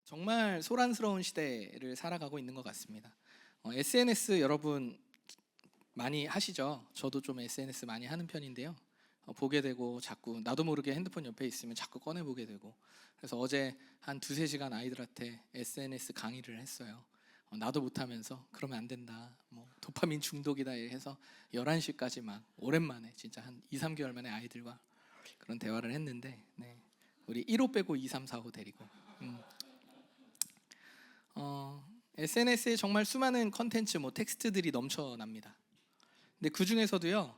정말 소란스러운 시대를 살아가고 있는 것 같습니다. SNS 여러분 많이 하시죠? 저도 좀 SNS 많이 하는 편인데요. 보게 되고 자꾸 나도 모르게 핸드폰 옆에 있으면 자꾸 꺼내 보게 되고, 그래서 어제 한 두세 시간 아이들한테 SNS 강의를 했어요. 나도 못하면서 그러면 안 된다, 뭐 도파민 중독이다 해서 11시까지 막 오랜만에 진짜 한 2, 3개월 만에 아이들과 그런 대화를 했는데, 네. 우리 1호 빼고 2, 3, 4호 데리고 SNS에 정말 수많은 컨텐츠, 텍스트들이 넘쳐납니다. 근데 그 중에서도요,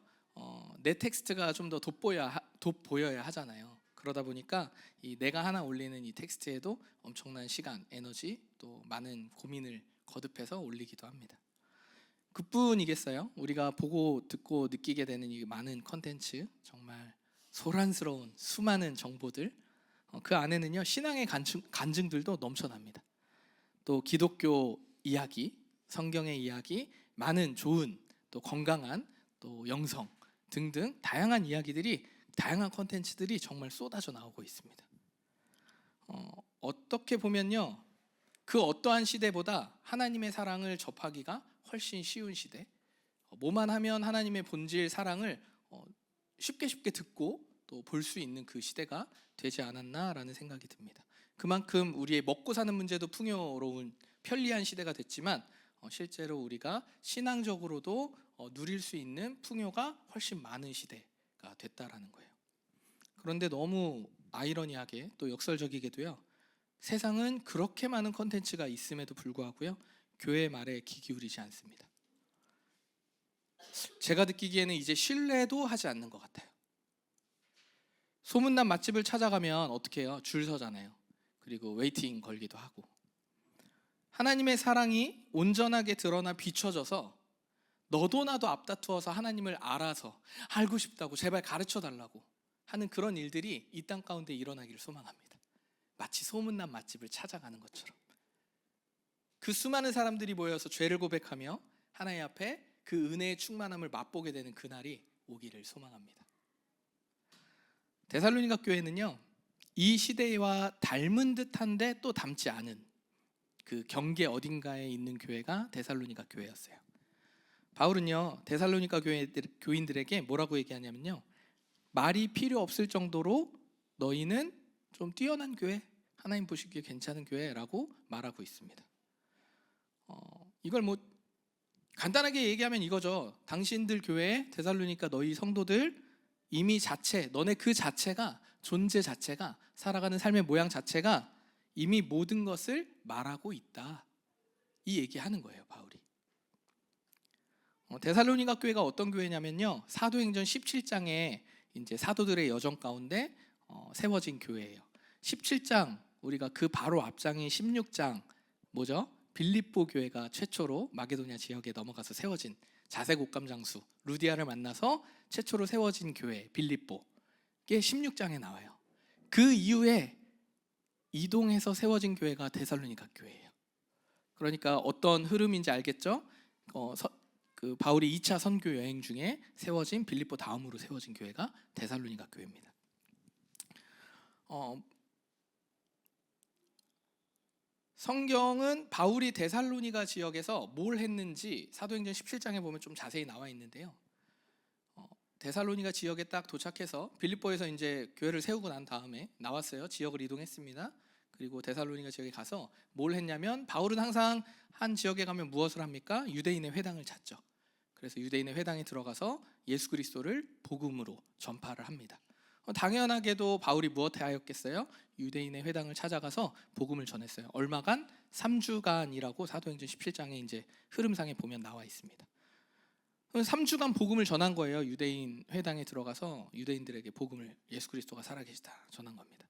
내 텍스트가 좀 더 돋보여야 하잖아요. 그러다 보니까 내가 하나 올리는 이 텍스트에도 엄청난 시간, 에너지, 또 많은 고민을 거듭해서 올리기도 합니다. 그뿐이겠어요? 우리가 보고 듣고 느끼게 되는 이 많은 컨텐츠, 정말 소란스러운 수많은 정보들, 그 안에는요 신앙의 간증들도 넘쳐납니다. 또 기독교 이야기, 성경의 이야기, 많은 좋은, 또 건강한, 또 영성 등등 다양한 이야기들이, 다양한 컨텐츠들이 정말 쏟아져 나오고 있습니다. 어떻게 보면요, 그 어떠한 시대보다 하나님의 사랑을 접하기가 훨씬 쉬운 시대, 뭐만 하면 하나님의 본질 사랑을 쉽게 듣고 또 볼 수 있는 그 시대가 되지 않았나라는 생각이 듭니다. 그만큼 우리의 먹고 사는 문제도 풍요로운 편리한 시대가 됐지만, 실제로 우리가 신앙적으로도 누릴 수 있는 풍요가 훨씬 많은 시대가 됐다라는 거예요. 그런데 너무 아이러니하게 또 역설적이게도요, 세상은 그렇게 많은 컨텐츠가 있음에도 불구하고요, 교회 말에 귀 기울이지 않습니다. 제가 느끼기에는 이제 신뢰도 하지 않는 것 같아요. 소문난 맛집을 찾아가면 어떻게 해요? 줄 서잖아요. 그리고 웨이팅 걸기도 하고. 하나님의 사랑이 온전하게 드러나 비춰져서 너도 나도 앞다투어서 하나님을 알고 싶다고, 제발 가르쳐 달라고 하는 그런 일들이 이 땅 가운데 일어나기를 소망합니다. 마치 소문난 맛집을 찾아가는 것처럼 그 수많은 사람들이 모여서 죄를 고백하며 하나님 앞에 그 은혜의 충만함을 맛보게 되는 그날이 오기를 소망합니다. 데살로니가 교회는요, 이 시대와 닮은 듯한데 또 닮지 않은 그 경계 어딘가에 있는 교회가 데살로니가 교회였어요. 바울은요, 데살로니가 교인들에게 뭐라고 얘기하냐면요, 말이 필요 없을 정도로 너희는 좀 뛰어난 교회, 하나님 보시기에 괜찮은 교회라고 말하고 있습니다. 이걸 간단하게 얘기하면 이거죠. 당신들 교회 데살로니가 너희 성도들 이미 너네 그 자체가, 존재 자체가, 살아가는 삶의 모양 자체가 이미 모든 것을 말하고 있다, 이 얘기하는 거예요, 바울이. 데살로니가 교회가 어떤 교회냐면요, 사도행전 17장에 이제 사도들의 여정 가운데 세워진 교회예요. 17장, 우리가 그 바로 앞장인 16장 뭐죠? 빌립보 교회가 최초로 마게도냐 지역에 넘어가서 세워진, 자색 옷감 장수 루디아를 만나서 최초로 세워진 교회 빌립보, 게 16장에 나와요. 그 이후에 이동해서 세워진 교회가 데살로니가 교회예요. 그러니까 어떤 흐름인지 알겠죠? 그 바울이 2차 선교 여행 중에 세워진, 빌립보 다음으로 세워진 교회가 데살로니가 교회입니다. 성경은 바울이 데살로니가 지역에서 뭘 했는지 사도행전 17장에 보면 좀 자세히 나와 있는데요, 데살로니가 지역에 딱 도착해서 빌립보에서 이제 교회를 세우고 난 다음에 나왔어요. 지역을 이동했습니다. 그리고 데살로니가 지역에 가서 뭘 했냐면, 바울은 항상 한 지역에 가면 무엇을 합니까? 유대인의 회당을 찾죠. 그래서 유대인의 회당에 들어가서 예수 그리스도를 복음으로 전파를 합니다. 당연하게도 바울이 무엇 하였겠어요? 유대인의 회당을 찾아가서 복음을 전했어요. 얼마간? 3주간이라고 사도행전 17장에 이제 흐름상에 보면 나와 있습니다. 3주간 복음을 전한 거예요. 유대인 회당에 들어가서 유대인들에게 복음을, 예수 그리스도가 살아계시다 전한 겁니다.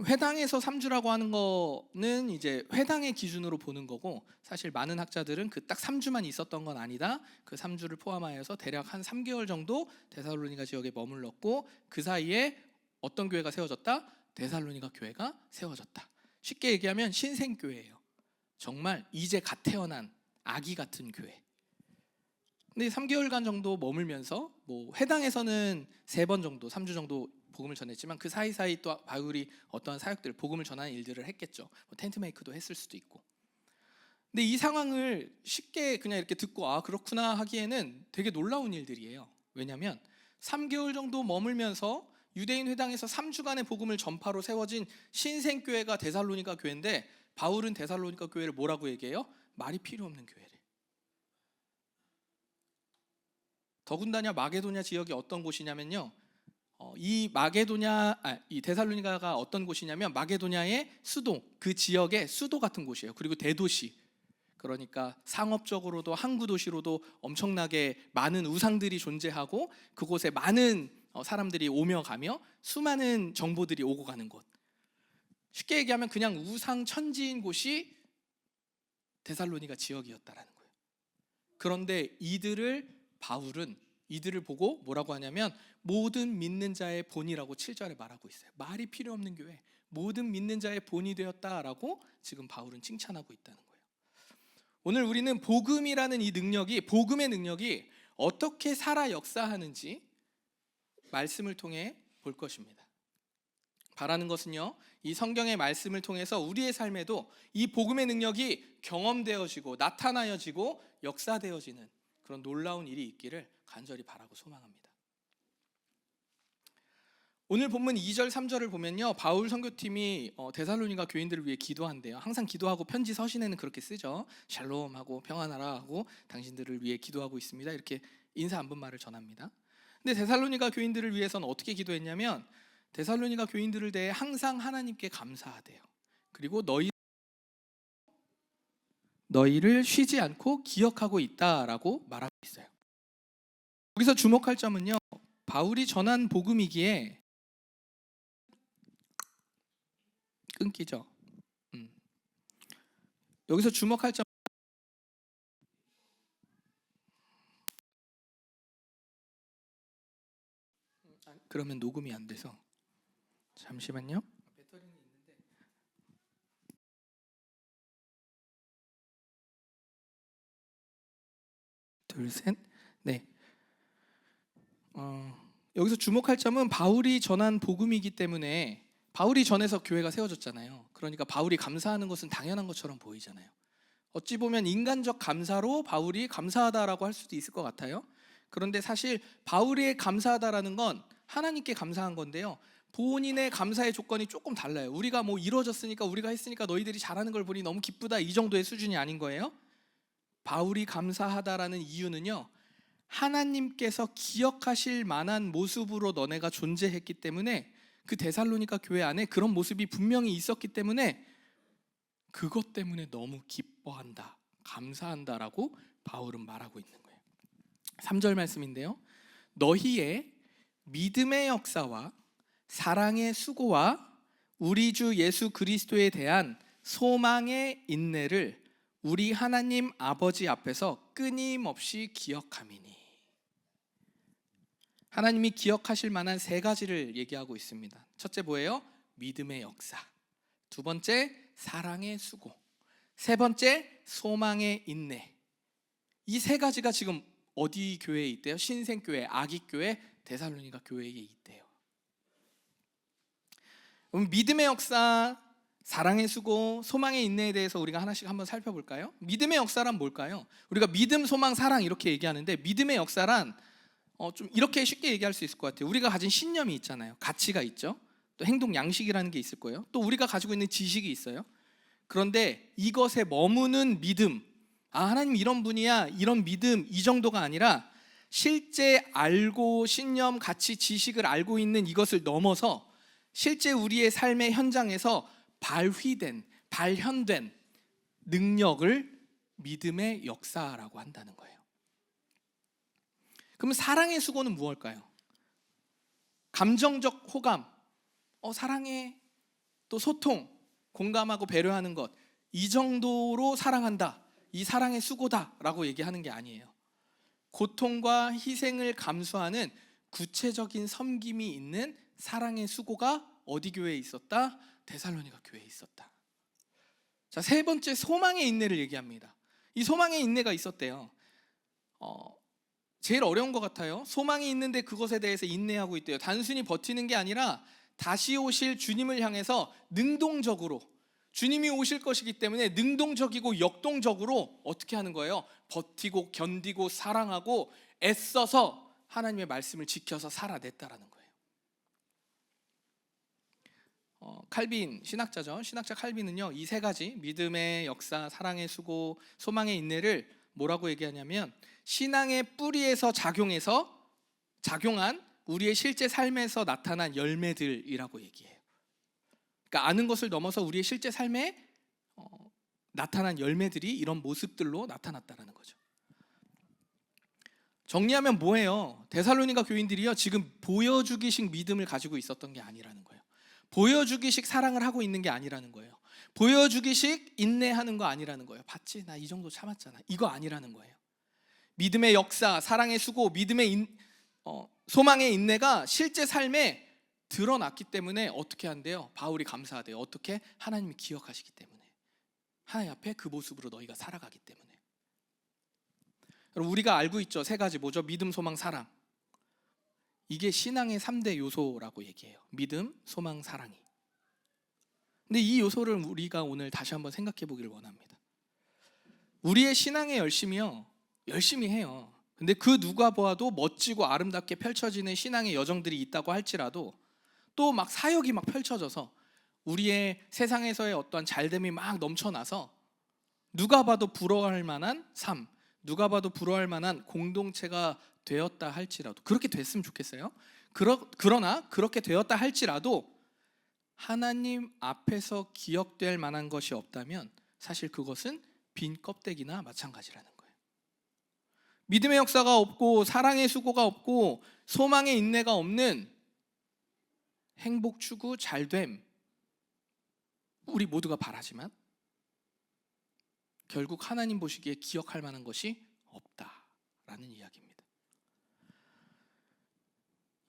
회당에서 3주라고 하는 거는 이제 회당의 기준으로 보는 거고, 사실 많은 학자들은 그 딱 3주만 있었던 건 아니다, 그 3주를 포함하여서 대략 한 3개월 정도 데살로니가 지역에 머물렀고, 그 사이에 어떤 교회가 세워졌다? 데살로니가 교회가 세워졌다. 쉽게 얘기하면 신생교회예요. 정말 이제 갓 태어난 아기 같은 교회. 근데 3개월간 정도 머물면서 회당에서는 3번 정도, 3주 정도 복음을 전했지만 그 사이사이 또 바울이 어떠한 사역들, 복음을 전하는 일들을 했겠죠. 뭐 텐트 메이크도 했을 수도 있고. 근데 이 상황을 쉽게 그냥 이렇게 듣고 아 그렇구나 하기에는 되게 놀라운 일들이에요. 왜냐하면 3개월 정도 머물면서 유대인 회당에서 3주간의 복음을 전파로 세워진 신생교회가 데살로니가 교회인데, 바울은 데살로니가 교회를 뭐라고 얘기해요? 말이 필요 없는 교회래. 더군다나 마게도냐 지역이 어떤 곳이냐면요, 이 데살로니가가 어떤 곳이냐면 마게도냐의 수도, 그 지역의 수도 같은 곳이에요. 그리고 대도시, 그러니까 상업적으로도 항구 도시로도 엄청나게 많은 우상들이 존재하고 그곳에 많은 사람들이 오며 가며 수많은 정보들이 오고 가는 곳. 쉽게 얘기하면 그냥 우상 천지인 곳이 데살로니가 지역이었다라는 거예요. 그런데 바울은 이들을 보고 뭐라고 하냐면 모든 믿는 자의 본이라고 7절에 말하고 있어요. 말이 필요 없는 교회, 모든 믿는 자의 본이 되었다라고 지금 바울은 칭찬하고 있다는 거예요. 오늘 우리는 복음의 능력이 어떻게 살아 역사하는지 말씀을 통해 볼 것입니다. 바라는 것은요, 이 성경의 말씀을 통해서 우리의 삶에도 이 복음의 능력이 경험되어지고 나타나여지고 역사되어지는 그런 놀라운 일이 있기를 간절히 바라고 소망합니다. 오늘 본문 2절 3절을 보면요, 바울 선교팀이 데살로니가 교인들을 위해 기도한대요. 항상 기도하고 편지 서신에는 그렇게 쓰죠. 샬롬하고 평안하라 하고 당신들을 위해 기도하고 있습니다, 이렇게 인사 안부말을 전합니다. 근데 데살로니가 교인들을 위해서는 어떻게 기도했냐면 데살로니가 교인들을 대해 항상 하나님께 감사하대요. 그리고 너희를 쉬지 않고 기억하고 있다라고 말하고 있어요. 여기서 주목할 점은요, 바울이 전한 복음이기에 끊기죠. 여기서 주목할 점, 그러면 녹음이 안 돼서 잠시만요. 배터리는 있는데. 둘, 셋. 네. 여기서 주목할 점은 바울이 전한 복음이기 때문에, 바울이 전해서 교회가 세워졌잖아요. 그러니까 바울이 감사하는 것은 당연한 것처럼 보이잖아요. 어찌 보면 인간적 감사로 바울이 감사하다라고 할 수도 있을 것 같아요. 그런데 사실 바울이 감사하다라는 건 하나님께 감사한 건데요, 본인의 감사의 조건이 조금 달라요. 우리가 뭐 이루어졌으니까, 우리가 했으니까 너희들이 잘하는 걸 보니 너무 기쁘다, 이 정도의 수준이 아닌 거예요. 바울이 감사하다라는 이유는요, 하나님께서 기억하실 만한 모습으로 너네가 존재했기 때문에, 그 데살로니가 교회 안에 그런 모습이 분명히 있었기 때문에 그것 때문에 너무 기뻐한다, 감사한다라고 바울은 말하고 있는 거예요. 3절 말씀인데요, 너희의 믿음의 역사와 사랑의 수고와 우리 주 예수 그리스도에 대한 소망의 인내를 우리 하나님 아버지 앞에서 끊임없이 기억함이니. 하나님이 기억하실 만한 3가지를 얘기하고 있습니다. 첫째 뭐예요? 믿음의 역사. 두 번째 사랑의 수고. 세 번째 소망의 인내. 이 3가지가 지금 어디 교회에 있대요? 신생교회, 아기교회, 데살로니가 교회에 있대요. 그럼 믿음의 역사, 사랑의 수고, 소망의 인내에 대해서 우리가 하나씩 한번 살펴볼까요? 믿음의 역사란 뭘까요? 우리가 믿음, 소망, 사랑 이렇게 얘기하는데, 믿음의 역사란 좀 이렇게 쉽게 얘기할 수 있을 것 같아요. 우리가 가진 신념이 있잖아요. 가치가 있죠. 또 행동 양식이라는 게 있을 거예요. 또 우리가 가지고 있는 지식이 있어요. 그런데 이것에 머무는 믿음, 하나님 이런 분이야, 이런 믿음, 이 정도가 아니라 실제 알고 신념, 가치, 지식을 알고 있는 이것을 넘어서 실제 우리의 삶의 현장에서 발현된 능력을 믿음의 역사라고 한다는 거예요. 그러면 사랑의 수고는 무엇일까요? 감정적 호감, 사랑해, 또 소통, 공감하고 배려하는 것, 이 정도로 사랑한다, 이 사랑의 수고다라고 얘기하는 게 아니에요. 고통과 희생을 감수하는 구체적인 섬김이 있는 사랑의 수고가 어디 교회에 있었다? 데살로니가 교회에 있었다. 자, 3번째 소망의 인내를 얘기합니다. 이 소망의 인내가 있었대요. 제일 어려운 것 같아요. 소망이 있는데 그것에 대해서 인내하고 있대요. 단순히 버티는 게 아니라 다시 오실 주님을 향해서 능동적으로, 주님이 오실 것이기 때문에 능동적이고 역동적으로 어떻게 하는 거예요? 버티고 견디고 사랑하고 애써서 하나님의 말씀을 지켜서 살아냈다라는 거예요. 칼빈 신학자죠. 신학자 칼빈은요, 이 세 가지 믿음의 역사, 사랑의 수고, 소망의 인내를 뭐라고 얘기하냐면 신앙의 뿌리에서 작용한 우리의 실제 삶에서 나타난 열매들이라고 얘기해요. 그러니까 아는 것을 넘어서 우리의 실제 삶에 나타난 열매들이 이런 모습들로 나타났다라는 거죠. 정리하면 뭐예요? 데살로니가 교인들이요, 지금 보여주기식 믿음을 가지고 있었던 게 아니라는 거예요. 보여주기식 사랑을 하고 있는 게 아니라는 거예요. 보여주기식 인내하는 거 아니라는 거예요. 봤지? 나 이 정도 참았잖아. 이거 아니라는 거예요. 믿음의 역사, 사랑의 수고, 소망의 인내가 실제 삶에 드러났기 때문에 어떻게 한대요? 바울이 감사하대요. 어떻게? 하나님이 기억하시기 때문에. 하나님 앞에 그 모습으로 너희가 살아가기 때문에. 여러분, 우리가 알고 있죠. 세 가지 뭐죠? 믿음, 소망, 사랑. 이게 신앙의 3대 요소라고 얘기해요. 믿음, 소망, 사랑이. 근데 이 요소를 우리가 오늘 다시 한번 생각해 보기를 원합니다. 우리의 신앙의 열심히 해요. 근데 그 누가 보아도 멋지고 아름답게 펼쳐지는 신앙의 여정들이 있다고 할지라도 또 막 사역이 막 펼쳐져서 우리의 세상에서의 어떠한 잘됨이 막 넘쳐나서 누가 봐도 부러워할 만한 삶, 누가 봐도 부러워할 만한 공동체가 되었다 할지라도, 그렇게 됐으면 좋겠어요. 그러나 그렇게 되었다 할지라도 하나님 앞에서 기억될 만한 것이 없다면 사실 그것은 빈 껍데기나 마찬가지라는 거예요. 믿음의 역사가 없고 사랑의 수고가 없고 소망의 인내가 없는 행복 추구 잘됨, 우리 모두가 바라지만 결국 하나님 보시기에 기억할 만한 것이 없다라는 이야기입니다.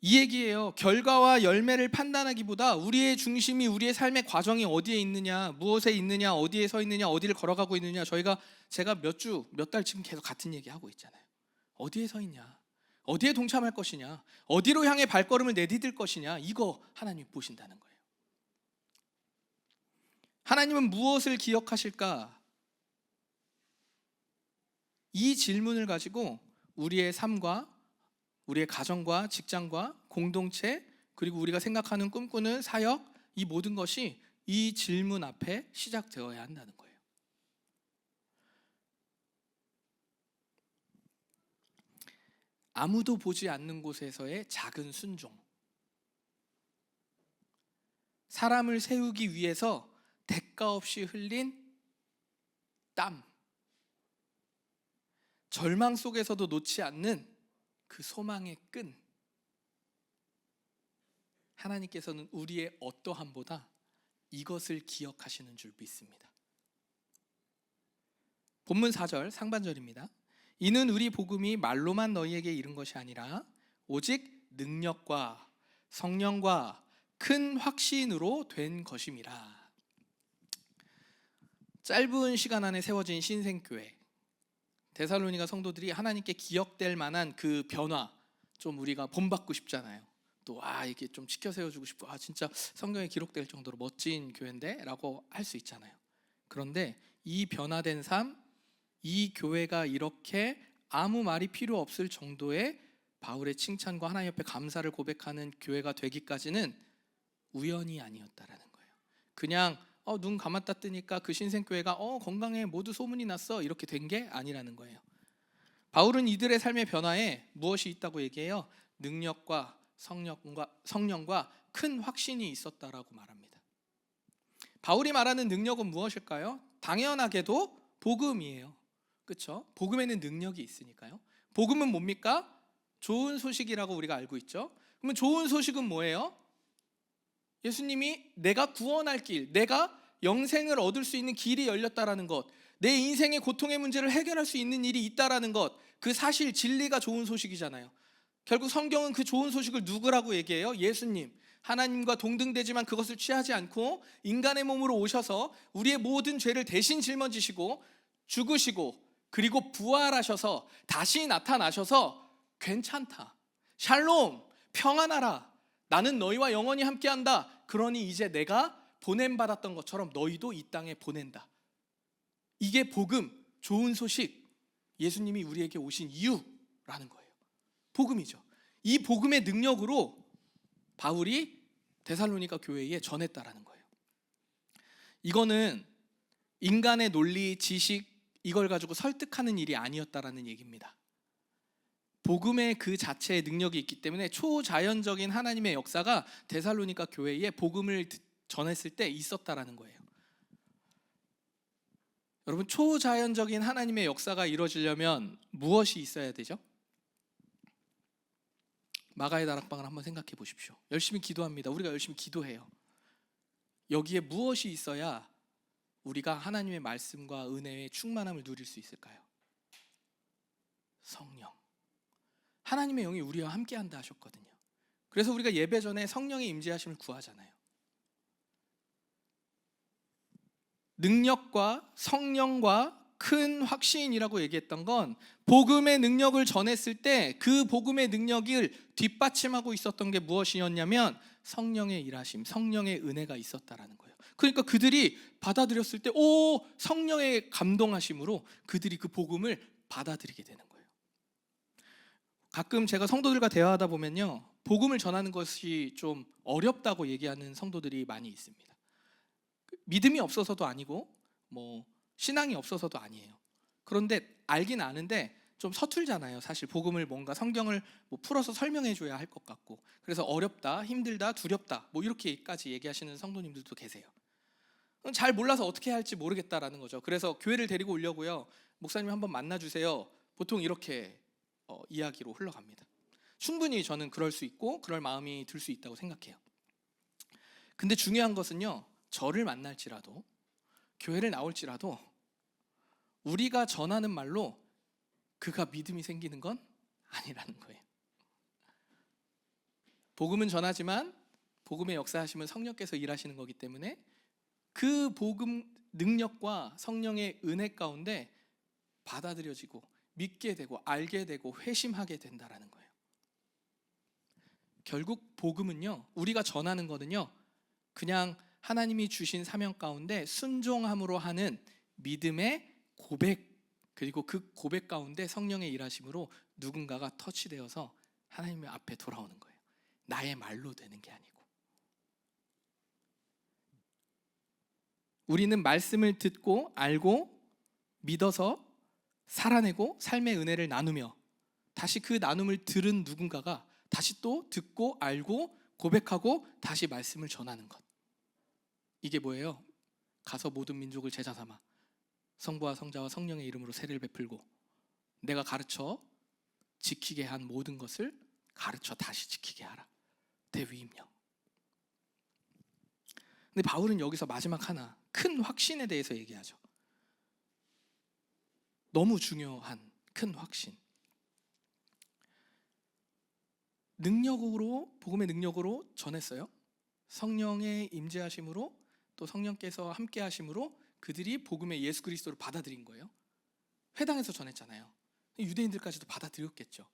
이 얘기예요. 결과와 열매를 판단하기보다 우리의 중심이, 우리의 삶의 과정이 어디에 있느냐, 무엇에 있느냐, 어디에 서 있느냐, 어디를 걸어가고 있느냐. 제가 몇 달 지금 계속 같은 얘기 하고 있잖아요. 어디에 서 있냐, 어디에 동참할 것이냐, 어디로 향해 발걸음을 내디딜 것이냐, 이거 하나님이 보신다는 거예요. 하나님은 무엇을 기억하실까? 이 질문을 가지고 우리의 삶과 우리의 가정과 직장과 공동체, 그리고 우리가 생각하는 꿈꾸는 사역, 이 모든 것이 이 질문 앞에 시작되어야 한다는 거예요. 아무도 보지 않는 곳에서의 작은 순종, 사람을 세우기 위해서 대가 없이 흘린 땀, 절망 속에서도 놓지 않는 그 소망의 끈, 하나님께서는 우리의 어떠함보다 이것을 기억하시는 줄 믿습니다. 본문 4절 상반절입니다. 이는 우리 복음이 말로만 너희에게 이른 것이 아니라 오직 능력과 성령과 큰 확신으로 된 것임이라. 짧은 시간 안에 세워진 신생교회, 데살로니가 성도들이 하나님께 기억될 만한 그 변화 좀 우리가 본받고 싶잖아요. 또 이게 좀 지켜 세워주고 싶고, 진짜 성경에 기록될 정도로 멋진 교회인데 라고 할 수 있잖아요. 그런데 이 변화된 삶, 이 교회가 이렇게 아무 말이 필요 없을 정도의 바울의 칭찬과 하나님 옆에 감사를 고백하는 교회가 되기까지는 우연이 아니었다라는 거예요. 그냥 눈 감았다 뜨니까 그 신생교회가 건강해, 모두 소문이 났어, 이렇게 된 게 아니라는 거예요. 바울은 이들의 삶의 변화에 무엇이 있다고 얘기해요? 능력과 성령과 큰 확신이 있었다라고 말합니다. 바울이 말하는 능력은 무엇일까요? 당연하게도 복음이에요. 그렇죠? 복음에는 능력이 있으니까요. 복음은 뭡니까? 좋은 소식이라고 우리가 알고 있죠. 그러면 좋은 소식은 뭐예요? 예수님이 내가 구원할 길, 내가 영생을 얻을 수 있는 길이 열렸다라는 것, 내 인생의 고통의 문제를 해결할 수 있는 일이 있다라는 것, 그 사실 진리가 좋은 소식이잖아요. 결국 성경은 그 좋은 소식을 누구라고 얘기해요? 예수님. 하나님과 동등되지만 그것을 취하지 않고 인간의 몸으로 오셔서 우리의 모든 죄를 대신 짊어지시고 죽으시고 그리고 부활하셔서 다시 나타나셔서 괜찮다. 샬롬, 평안하라. 나는 너희와 영원히 함께한다. 그러니 이제 내가 보냄받았던 것처럼 너희도 이 땅에 보낸다. 이게 복음, 좋은 소식, 예수님이 우리에게 오신 이유라는 거예요. 복음이죠. 이 복음의 능력으로 바울이 데살로니가 교회에 전했다라는 거예요. 이거는 인간의 논리, 지식 이걸 가지고 설득하는 일이 아니었다라는 얘기입니다. 복음의 그 자체의 능력이 있기 때문에 초자연적인 하나님의 역사가 데살로니가 교회에 복음을 전했을 때 있었다라는 거예요. 여러분, 초자연적인 하나님의 역사가 이루어지려면 무엇이 있어야 되죠? 마가의 다락방을 한번 생각해 보십시오. 열심히 기도합니다. 우리가 열심히 기도해요. 여기에 무엇이 있어야 우리가 하나님의 말씀과 은혜의 충만함을 누릴 수 있을까요? 성령. 하나님의 영이 우리와 함께한다 하셨거든요. 그래서 우리가 예배 전에 성령의 임재하심을 구하잖아요. 능력과 성령과 큰 확신이라고 얘기했던 건 복음의 능력을 전했을 때 그 복음의 능력을 뒷받침하고 있었던 게 무엇이었냐면 성령의 일하심, 성령의 은혜가 있었다라는 거예요. 그러니까 그들이 받아들였을 때 성령의 감동하심으로 그들이 그 복음을 받아들이게 되는 거예요. 가끔 제가 성도들과 대화하다 보면요, 복음을 전하는 것이 좀 어렵다고 얘기하는 성도들이 많이 있습니다. 믿음이 없어서도 아니고 신앙이 없어서도 아니에요. 그런데 알긴 아는데 좀 서툴잖아요. 사실 복음을 뭔가 성경을 풀어서 설명해 줘야 할 것 같고, 그래서 어렵다, 힘들다, 두렵다 이렇게까지 얘기하시는 성도님들도 계세요. 잘 몰라서 어떻게 할지 모르겠다라는 거죠. 그래서 교회를 데리고 오려고요, 목사님 한번 만나주세요, 보통 이렇게 이야기로 흘러갑니다. 충분히 저는 그럴 수 있고 그럴 마음이 들 수 있다고 생각해요. 근데 중요한 것은요, 저를 만날지라도 교회를 나올지라도 우리가 전하는 말로 그가 믿음이 생기는 건 아니라는 거예요. 복음은 전하지만 복음의 역사하심은 성령께서 일하시는 거기 때문에 그 복음 능력과 성령의 은혜 가운데 받아들여지고 믿게 되고 알게 되고 회심하게 된다라는 거예요. 결국 복음은요, 우리가 전하는 거는요, 그냥 하나님이 주신 사명 가운데 순종함으로 하는 믿음의 고백, 그리고 그 고백 가운데 성령의 일하심으로 누군가가 터치되어서 하나님의 앞에 돌아오는 거예요. 나의 말로 되는 게 아니고. 우리는 말씀을 듣고 알고 믿어서 살아내고 삶의 은혜를 나누며 다시 그 나눔을 들은 누군가가 다시 또 듣고 알고 고백하고 다시 말씀을 전하는 것. 이게 뭐예요? 가서 모든 민족을 제자 삼아 성부와 성자와 성령의 이름으로 세례를 베풀고 내가 가르쳐 지키게 한 모든 것을 가르쳐 다시 지키게 하라. 대위임령. 근데 바울은 여기서 마지막 하나 큰 확신에 대해서 얘기하죠. 너무 중요한 큰 확신. 능력으로, 복음의 능력으로 전했어요. 성령의 임재하심으로, 또 성령께서 함께 하심으로 그들이 복음의 예수 그리스도를 받아들인 거예요. 회당에서 전했잖아요. 유대인들까지도 받아들였겠죠.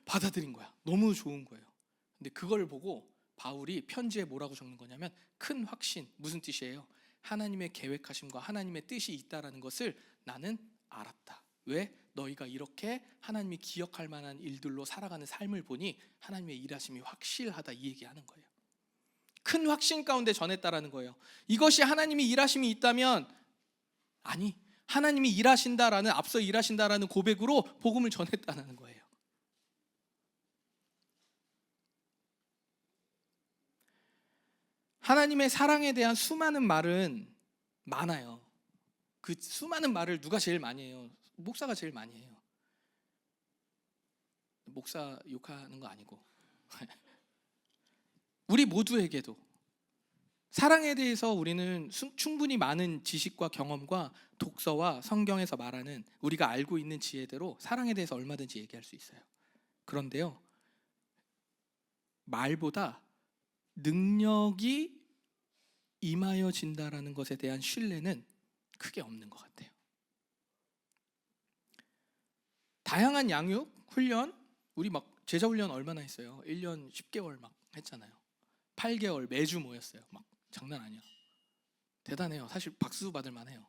받아들인 거야. 너무 좋은 거예요. 근데 그걸 보고 바울이 편지에 뭐라고 적는 거냐면 큰 확신, 무슨 뜻이에요? 하나님의 계획하심과 하나님의 뜻이 있다라는 것을 나는 알았다. 왜? 너희가 이렇게 하나님이 기억할 만한 일들로 살아가는 삶을 보니 하나님의 일하심이 확실하다, 이 얘기하는 거예요. 큰 확신 가운데 전했다라는 거예요. 이것이 하나님이 일하심이 있다면, 아니, 하나님이 일하신다라는, 앞서 일하신다라는 고백으로 복음을 전했다는 거예요. 하나님의 사랑에 대한 수많은 말은 많아요. 그 수많은 말을 누가 제일 많이 해요? 목사가 제일 많이 해요. 목사 욕하는 거 아니고 우리 모두에게도 사랑에 대해서 우리는 충분히 많은 지식과 경험과 독서와 성경에서 말하는 우리가 알고 있는 지혜대로 사랑에 대해서 얼마든지 얘기할 수 있어요. 그런데요, 말보다 능력이 임하여진다라는 것에 대한 신뢰는 크게 없는 것 같아요. 다양한 양육, 훈련, 우리 막 제자 훈련 얼마나 했어요? 1년 10개월 막 했잖아요. 8개월 매주 모였어요. 막 장난 아니야. 대단해요. 사실 박수 받을 만해요.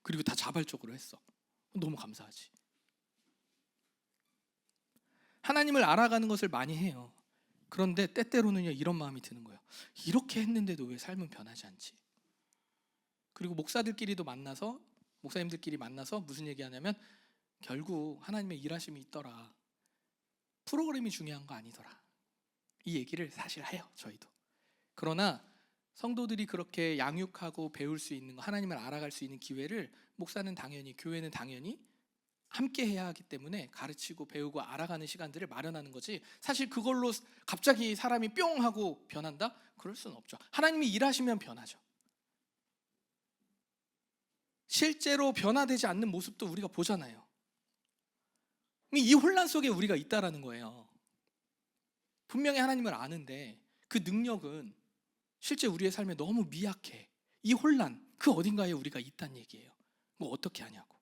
그리고 다 자발적으로 했어. 너무 감사하지. 하나님을 알아가는 것을 많이 해요. 그런데 때때로는요, 이런 마음이 드는 거예요. 이렇게 했는데도 왜 삶은 변하지 않지? 그리고 목사님들끼리 만나서 무슨 얘기하냐면, 결국 하나님의 일하심이 있더라. 프로그램이 중요한 거 아니더라. 이 얘기를 사실 해요, 저희도. 그러나 성도들이 그렇게 양육하고 배울 수 있는 거, 하나님을 알아갈 수 있는 기회를 목사는 당연히, 교회는 당연히 함께 해야 하기 때문에 가르치고 배우고 알아가는 시간들을 마련하는 거지, 사실 그걸로 갑자기 사람이 뿅 하고 변한다? 그럴 수는 없죠. 하나님이 일하시면 변하죠. 실제로 변화되지 않는 모습도 우리가 보잖아요. 이 혼란 속에 우리가 있다라는 거예요. 분명히 하나님을 아는데 그 능력은 실제 우리의 삶에 너무 미약해. 이 혼란, 그 어딘가에 우리가 있다는 얘기예요. 뭐 어떻게 하냐고.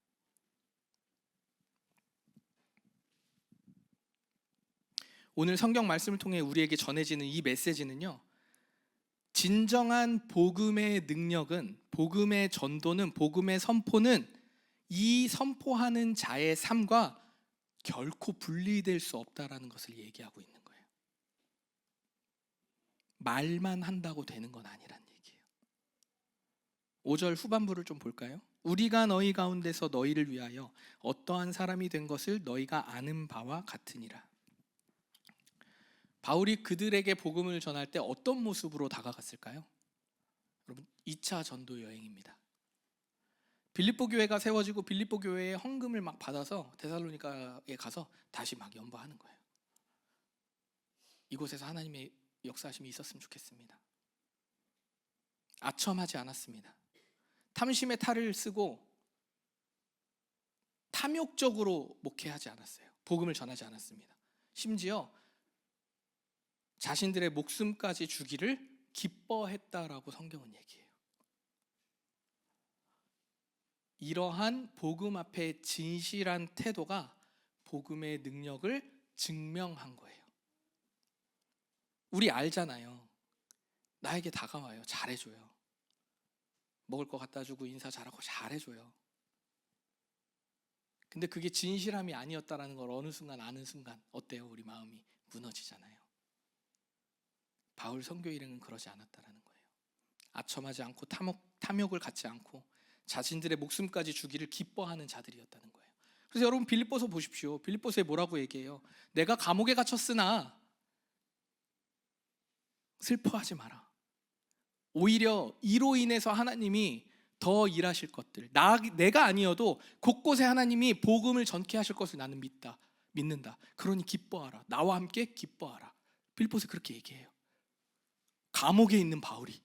오늘 성경 말씀을 통해 우리에게 전해지는 이 메시지는요, 진정한 복음의 능력은, 복음의 전도는, 복음의 선포는 이 선포하는 자의 삶과 결코 분리될 수 없다라는 것을 얘기하고 있는 거예요. 말만 한다고 되는 건 아니란 얘기예요. 5절 후반부를 좀 볼까요? 우리가 너희 가운데서 너희를 위하여 어떠한 사람이 된 것을 너희가 아는 바와 같으니라. 바울이 그들에게 복음을 전할 때 어떤 모습으로 다가갔을까요? 여러분, 2차 전도 여행입니다. 빌립보 교회가 세워지고 빌립보 교회의 헌금을 막 받아서 데살로니가에 가서 다시 막 연보하는 거예요. 이곳에서 하나님의 역사하심이 있었으면 좋겠습니다. 아첨하지 않았습니다. 탐심의 탈을 쓰고 탐욕적으로 목회하지 않았어요. 복음을 전하지 않았습니다. 심지어 자신들의 목숨까지 주기를 기뻐했다라고 성경은 얘기해요. 이러한 복음 앞에 진실한 태도가 복음의 능력을 증명한 거예요. 우리 알잖아요. 나에게 다가와요. 잘해줘요. 먹을 거 갖다 주고 인사 잘하고 잘해줘요. 근데 그게 진실함이 아니었다라는 걸 어느 순간 아는 순간 어때요? 우리 마음이 무너지잖아요. 바울 선교 일행은 그러지 않았다라는 거예요. 아첨하지 않고 탐욕을 갖지 않고 자신들의 목숨까지 주기를 기뻐하는 자들이었다는 거예요. 그래서 여러분 빌립보서 보십시오. 빌립보서에 뭐라고 얘기해요? 내가 감옥에 갇혔으나 슬퍼하지 마라. 오히려 이로 인해서 하나님이 더 일하실 것들, 내가 아니어도 곳곳에 하나님이 복음을 전케 하실 것을 나는 믿는다. 그러니 기뻐하라. 나와 함께 기뻐하라. 빌립보서 그렇게 얘기해요. 감옥에 있는 바울이.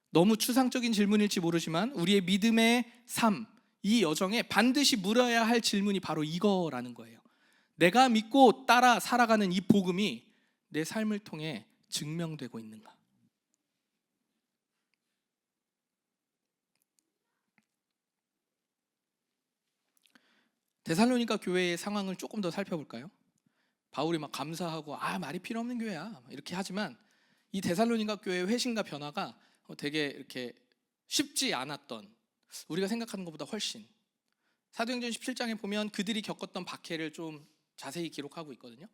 너무 추상적인 질문일지 모르지만 우리의 믿음의 삶, 이 여정에 반드시 물어야 할 질문이 바로 이거라는 거예요. 내가 믿고 따라 살아가는 이 복음이 내 삶을 통해 증명되고 있는가? 데살로니가 교회의 상황을 조금 더 살펴볼까요? 바울이 막 감사하고 말이 필요 없는 교회야 이렇게 하지만 이 데살로니가 교회의 회심과 변화가 되게 이렇게 쉽지 않았던, 우리가 생각하는 것보다 훨씬, 사도행전 17장에 보면 그들이 겪었던 박해를 좀 자세히 기록하고 있거든요.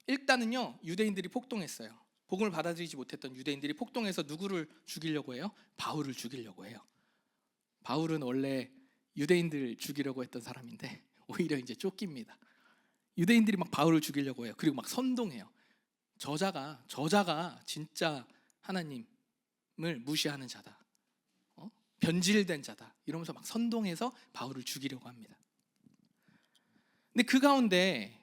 일단은요, 유대인들이 폭동했어요. 복음을 받아들이지 못했던 유대인들이 폭동해서 누구를 죽이려고 해요? 바울을 죽이려고 해요. 바울은 원래 유대인들 죽이려고 했던 사람인데 오히려 이제 쫓깁니다. 유대인들이 막 바울을 죽이려고 해요. 그리고 막 선동해요. 저자가 진짜 하나님을 무시하는 자다, 변질된 자다 이러면서 막 선동해서 바울을 죽이려고 합니다. 근데 그 가운데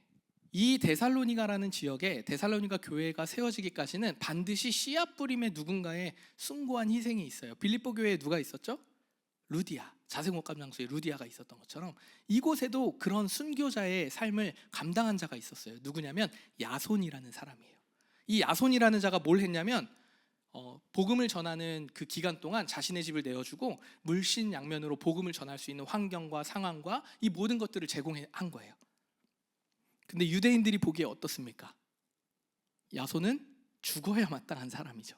이 데살로니가라는 지역에 데살로니가 교회가 세워지기까지는 반드시 씨앗 뿌림의 누군가의 숭고한 희생이 있어요. 빌립보 교회에 누가 있었죠? 루디아, 자생옥감 장소에 루디아가 있었던 것처럼 이곳에도 그런 순교자의 삶을 감당한 자가 있었어요. 누구냐면 야손이라는 사람이에요. 이 야손이라는 자가 뭘 했냐면 복음을 전하는 그 기간 동안 자신의 집을 내어주고 물신양면으로 복음을 전할 수 있는 환경과 상황과 이 모든 것들을 제공한 거예요. 근데 유대인들이 보기에 어떻습니까? 야손은 죽어야 마땅한 사람이죠.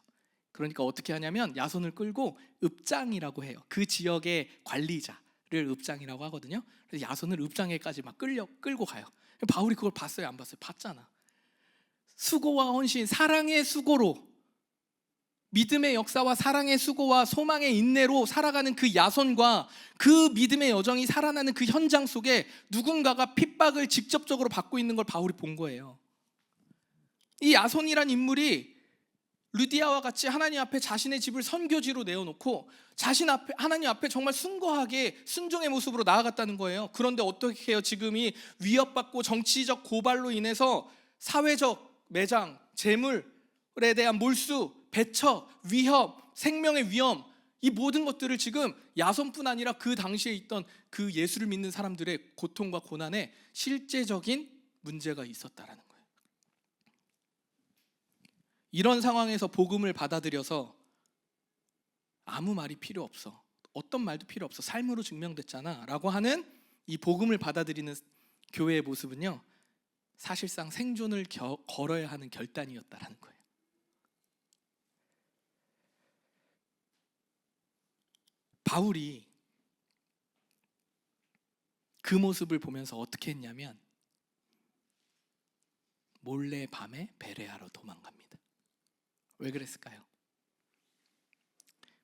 그러니까 어떻게 하냐면 야손을 끌고 읍장이라고 해요. 그 지역의 관리자를 읍장이라고 하거든요. 그래서 야손을 읍장에까지 막 끌고 가요. 바울이 그걸 봤어요, 안 봤어요? 봤잖아. 수고와 헌신, 사랑의 수고로, 믿음의 역사와 사랑의 수고와 소망의 인내로 살아가는 그 야손과 그 믿음의 여정이 살아나는 그 현장 속에 누군가가 핍박을 직접적으로 받고 있는 걸 바울이 본 거예요. 이 야손이란 인물이 루디아와 같이 하나님 앞에 자신의 집을 선교지로 내어놓고 하나님 앞에 정말 순고하게 순종의 모습으로 나아갔다는 거예요. 그런데 어떻게 해요? 지금이 위협받고 정치적 고발로 인해서 사회적 매장, 재물에 대한 몰수, 배척, 위협, 생명의 위험, 이 모든 것들을 지금 야손뿐 아니라 그 당시에 있던 그 예수를 믿는 사람들의 고통과 고난에 실제적인 문제가 있었다라는 거예요. 이런 상황에서 복음을 받아들여서 아무 말이 필요 없어, 어떤 말도 필요 없어, 삶으로 증명됐잖아 라고 하는 이 복음을 받아들이는 교회의 모습은요, 사실상 생존을 걸어야 하는 결단이었다라는 거예요. 바울이 그 모습을 보면서 어떻게 했냐면 몰래 밤에 베레아로 도망갑니다. 왜 그랬을까요?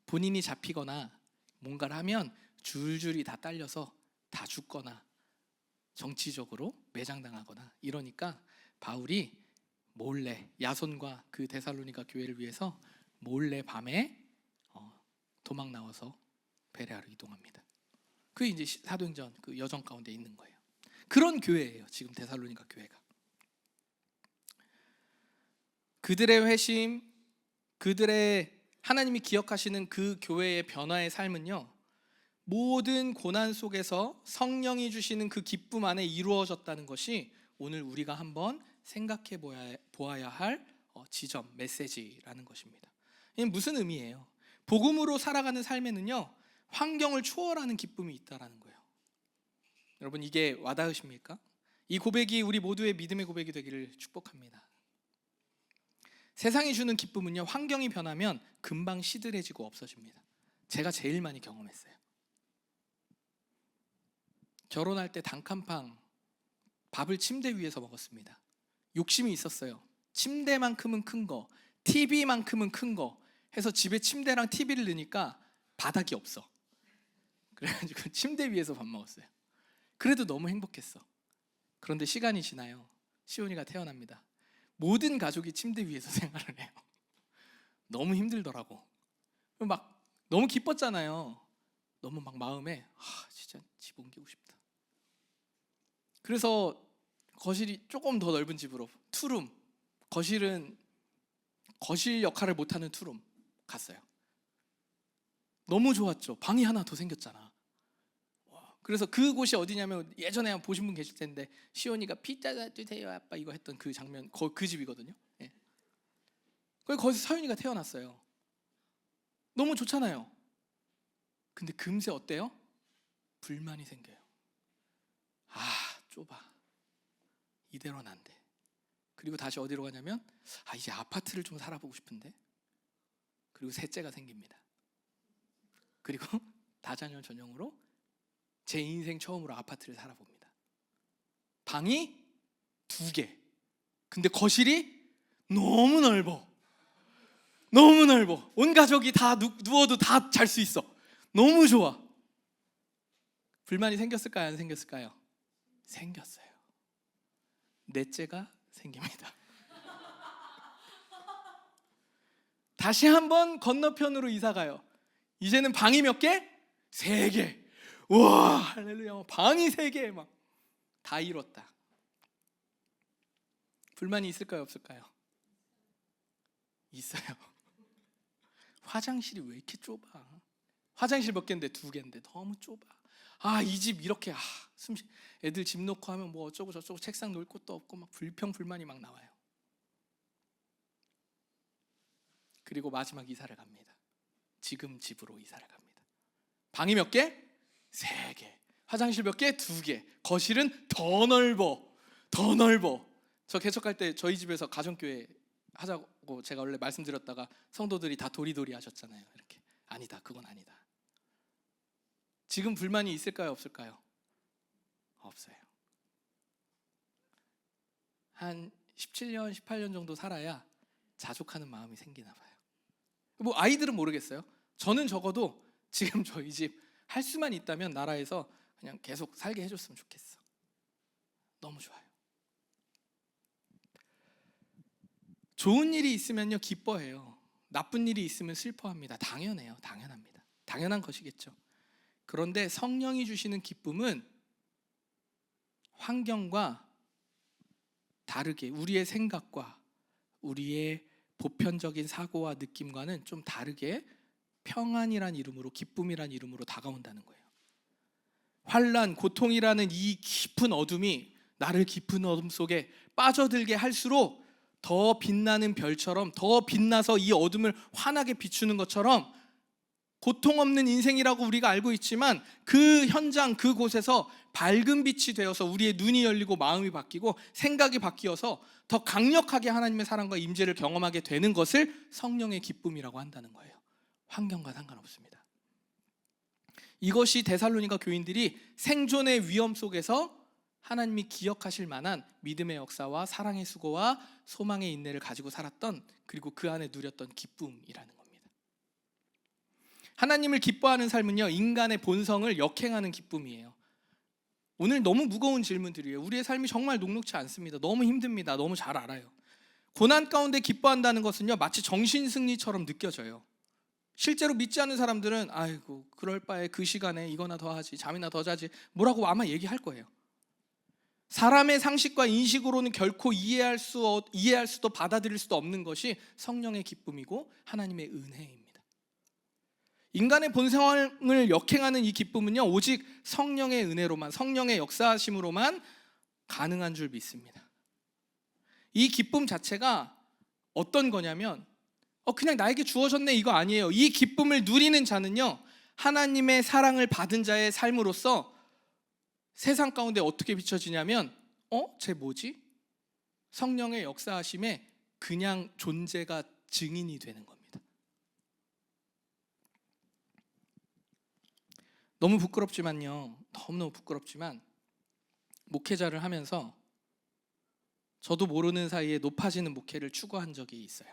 본인이 잡히거나 뭔가를 하면 줄줄이 다 딸려서 다 죽거나 정치적으로 매장당하거나 이러니까 바울이 몰래 야손과 그 데살로니가 교회를 위해서 몰래 밤에 도망 나와서 베레아로 이동합니다. 그게 이제 사도행전 그 여정 가운데 있는 거예요. 그런 교회예요, 지금 데살로니가 교회가. 그들의 회심, 그들의 하나님이 기억하시는 그 교회의 변화의 삶은요, 모든 고난 속에서 성령이 주시는 그 기쁨 안에 이루어졌다는 것이 오늘 우리가 한번 생각해 보아야 할 지점, 메시지라는 것입니다. 이게 무슨 의미예요? 복음으로 살아가는 삶에는요, 환경을 초월하는 기쁨이 있다라는 거예요. 여러분, 이게 와닿으십니까? 이 고백이 우리 모두의 믿음의 고백이 되기를 축복합니다. 세상이 주는 기쁨은요, 환경이 변하면 금방 시들해지고 없어집니다. 제가 제일 많이 경험했어요. 결혼할 때 단칸방 밥을 침대 위에서 먹었습니다. 욕심이 있었어요. 침대만큼은 큰 거, TV만큼은 큰 거 해서 집에 침대랑 TV를 넣으니까 바닥이 없어. 그래가지고 침대 위에서 밥 먹었어요. 그래도 너무 행복했어. 그런데 시간이 지나요. 시온이가 태어납니다. 모든 가족이 침대 위에서 생활을 해요. 너무 힘들더라고. 막 너무 기뻤잖아요. 너무 막 마음에 진짜 집 옮기고 싶다. 그래서 거실이 조금 더 넓은 집으로 투룸, 거실은 거실 역할을 못하는 투룸 갔어요. 너무 좋았죠. 방이 하나 더 생겼잖아. 그래서 그곳이 어디냐면 예전에 보신 분 계실 텐데 시온이가 피자 사주세요 아빠 이거 했던 그 장면, 그 집이거든요. 예. 거기서 서윤이가 태어났어요. 너무 좋잖아요. 근데 금세 어때요? 불만이 생겨요. 좁아. 이대로는 안 돼. 그리고 다시 어디로 가냐면 이제 아파트를 좀 살아보고 싶은데. 그리고 셋째가 생깁니다. 그리고 다자녀 전용으로 제 인생 처음으로 아파트를 살아봅니다. 방이 2개. 근데 거실이 너무 넓어. 너무 넓어. 온 가족이 다 누워도 다 잘 수 있어. 너무 좋아. 불만이 생겼을까요? 안 생겼을까요? 생겼어요. 넷째가 생깁니다. 다시 한번 건너편으로 이사가요. 이제는 방이 몇 개? 3개. 우와, 할렐루야. 방이 3개 막 다 이뤘다. 불만이 있을까요, 없을까요? 있어요. 화장실이 왜 이렇게 좁아? 화장실 몇 개인데 2개인데 너무 좁아. 이 집 이렇게 애들 집 놓고 하면 뭐 어쩌고 저쩌고 책상 놓을 곳도 없고 막 불평 불만이 막 나와요. 그리고 마지막 이사를 갑니다. 지금 집으로 이사를 갑니다. 방이 몇 개? 3개. 화장실 몇 개? 2개. 거실은 더 넓어. 저 개척할 때 저희 집에서 가정교회 하자고 제가 원래 말씀드렸다가 성도들이 다 도리도리 하셨잖아요. 이렇게 아니다, 그건 아니다. 지금 불만이 있을까요, 없을까요? 없어요. 한 17년, 18년 정도 살아야 자족하는 마음이 생기나 봐요. 뭐 아이들은 모르겠어요. 저는 적어도 지금 저희 집 할 수만 있다면 나라에서 그냥 계속 살게 해줬으면 좋겠어. 너무 좋아요. 좋은 일이 있으면요 기뻐해요. 나쁜 일이 있으면 슬퍼합니다. 당연해요. 당연합니다. 당연한 것이겠죠. 그런데 성령이 주시는 기쁨은 환경과 다르게 우리의 생각과 우리의 보편적인 사고와 느낌과는 좀 다르게 평안이란 이름으로, 기쁨이란 이름으로 다가온다는 거예요. 환난, 고통이라는 이 깊은 어둠이 나를 깊은 어둠 속에 빠져들게 할수록 더 빛나는 별처럼, 더 빛나서 이 어둠을 환하게 비추는 것처럼, 고통 없는 인생이라고 우리가 알고 있지만 그 현장, 그곳에서 밝은 빛이 되어서 우리의 눈이 열리고 마음이 바뀌고 생각이 바뀌어서 더 강력하게 하나님의 사랑과 임재를 경험하게 되는 것을 성령의 기쁨이라고 한다는 거예요. 환경과 상관없습니다. 이것이 데살로니가 교인들이 생존의 위험 속에서 하나님이 기억하실 만한 믿음의 역사와 사랑의 수고와 소망의 인내를 가지고 살았던, 그리고 그 안에 누렸던 기쁨이라는 겁니다. 하나님을 기뻐하는 삶은요 인간의 본성을 역행하는 기쁨이에요. 오늘 너무 무거운 질문들이에요. 우리의 삶이 정말 녹록지 않습니다. 너무 힘듭니다. 너무 잘 알아요. 고난 가운데 기뻐한다는 것은요 마치 정신승리처럼 느껴져요. 실제로 믿지 않는 사람들은 아이고 그럴 바에 그 시간에 이거나 더 하지, 잠이나 더 자지, 뭐라고 아마 얘기할 거예요. 사람의 상식과 인식으로는 결코 이해할 수도 받아들일 수도 없는 것이 성령의 기쁨이고 하나님의 은혜입니다. 인간의 본성을 역행하는 이 기쁨은요 오직 성령의 은혜로만, 성령의 역사하심으로만 가능한 줄 믿습니다. 이 기쁨 자체가 어떤 거냐면 그냥 나에게 주어졌네 이거 아니에요. 이 기쁨을 누리는 자는요 하나님의 사랑을 받은 자의 삶으로서 세상 가운데 어떻게 비춰지냐면 쟤 뭐지? 성령의 역사하심에 그냥 존재가 증인이 되는 겁니다. 너무 부끄럽지만요, 너무너무 부끄럽지만 목회자를 하면서 저도 모르는 사이에 높아지는 목회를 추구한 적이 있어요.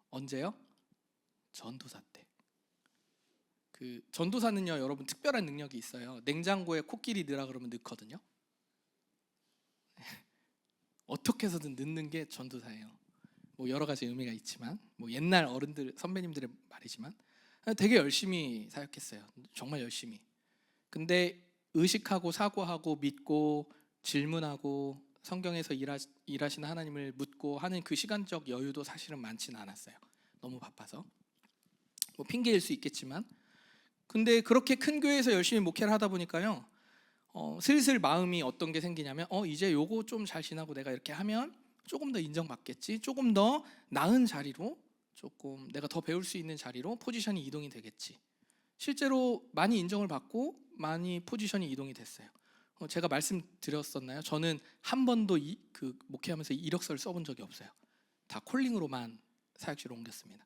언제요? 전도사 때. 그 전도사는요 여러분 특별한 능력이 있어요. 냉장고에 코끼리 넣으라 그러면 넣거든요. 어떻게 해서든 넣는 게 전도사예요. 뭐 여러 가지 의미가 있지만, 뭐 옛날 어른들 선배님들의 말이지만 되게 열심히 사역했어요. 정말 열심히. 근데 의식하고 사고하고 믿고 질문하고 성경에서 일하시는 하나님을 묻고 하는 그 시간적 여유도 사실은 많지는 않았어요. 너무 바빠서. 뭐 핑계일 수 있겠지만, 근데 그렇게 큰 교회에서 열심히 목회를 하다 보니까요 슬슬 마음이 어떤 게 생기냐면 이제 요거 좀 잘 지나고 내가 이렇게 하면 조금 더 인정받겠지, 조금 더 나은 자리로, 조금 내가 더 배울 수 있는 자리로 포지션이 이동이 되겠지. 실제로 많이 인정을 받고 많이 포지션이 이동이 됐어요. 제가 말씀드렸었나요? 저는 한 번도 그 목회하면서 이력서를 써본 적이 없어요. 다 콜링으로만 사역지로 옮겼습니다.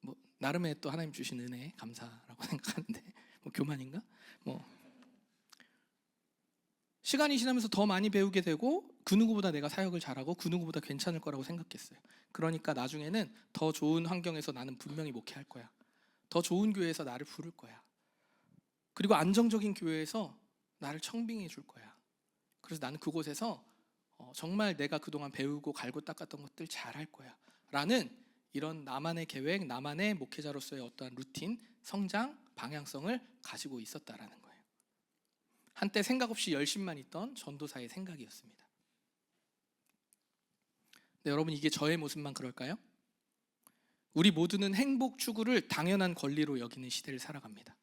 뭐 나름의 또 하나님 주신 은혜 감사라고 생각하는데 뭐 교만인가? 뭐 시간이 지나면서 더 많이 배우게 되고 그 누구보다 내가 사역을 잘하고 그 누구보다 괜찮을 거라고 생각했어요. 그러니까 나중에는 더 좋은 환경에서 나는 분명히 목회할 거야. 더 좋은 교회에서 나를 부를 거야. 그리고 안정적인 교회에서 나를 청빙해 줄 거야. 그래서 나는 그곳에서 정말 내가 그동안 배우고 갈고 닦았던 것들 잘할 거야 라는 이런 나만의 계획, 나만의 목회자로서의 어떠한 루틴, 성장, 방향성을 가지고 있었다라는 거예요. 한때 생각 없이 열심만 있던 전도사의 생각이었습니다. 네, 여러분 이게 저의 모습만 그럴까요? 우리 모두는 행복 추구를 당연한 권리로 여기는 시대를 살아갑니다.